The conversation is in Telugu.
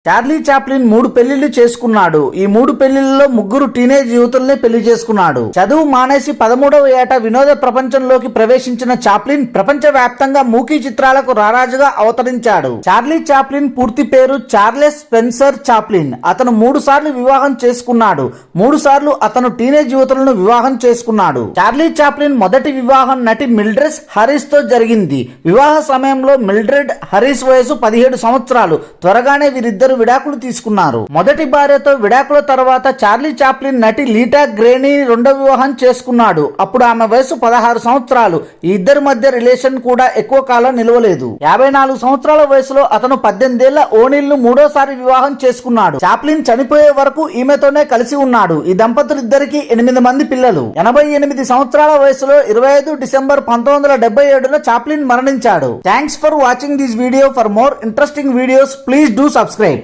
చార్లీ చాప్లిన్ 3 పెళ్లిళ్లు చేసుకున్నాడు. ఈ 3 పెళ్లిళ్లలో 3 టీనేజ్ యువతుల్ని పెళ్లి చేసుకున్నాడు. చదువు మానేసి 13వ ఏట వినోద ప్రపంచంలోకి ప్రవేశించిన చాప్లిన్ ప్రపంచ వ్యాప్తంగా మూకీ చిత్రాలకు రారాజుగా అవతరించాడు. చార్లీ చాప్లిన్ పూర్తి పేరు చార్లెస్ స్పెన్సర్ చాప్లిన్. అతను 3 సార్లు వివాహం చేసుకున్నాడు. 3 సార్లు అతను టీనేజ్ యువతులను వివాహం చేసుకున్నాడు. చార్లీ చాప్లిన్ మొదటి వివాహం నటి మిల్డ్రెడ్ హారిస్ తో జరిగింది. వివాహ సమయంలో మిల్డ్రెడ్ హారిస్ వయసు 17 సంవత్సరాలు. త్వరగానే వీరిద్దరు విడాకులు తీసుకున్నారు. మొదటి భార్యతో విడాకుల తర్వాత చార్లీ చాప్లిన్ నటి లీటా గ్రేనీ రెండో వివాహం చేసుకున్నాడు. అప్పుడు ఆమె వయసు 16 సంవత్సరాలు. ఈ ఇద్దరి మధ్య రిలేషన్ కూడా ఎక్కువ కాలం నిలవలేదు. 54 సంవత్సరాల వయసులో అతను 18 ఏళ్ల ఓనిల్ ను మూడోసారి వివాహం చేసుకున్నాడు. చాప్లిన్ చనిపోయే వరకు ఈమెతోనే కలిసి ఉన్నాడు. ఈ దంపతులిద్దరికి 8 మంది పిల్లలు. 88 సంవత్సరాల వయసులో 25 డిసెంబర్ 1977 చాప్లిన్ మరణించాడు. Thanks for watching this video. For more interesting videos please do subscribe.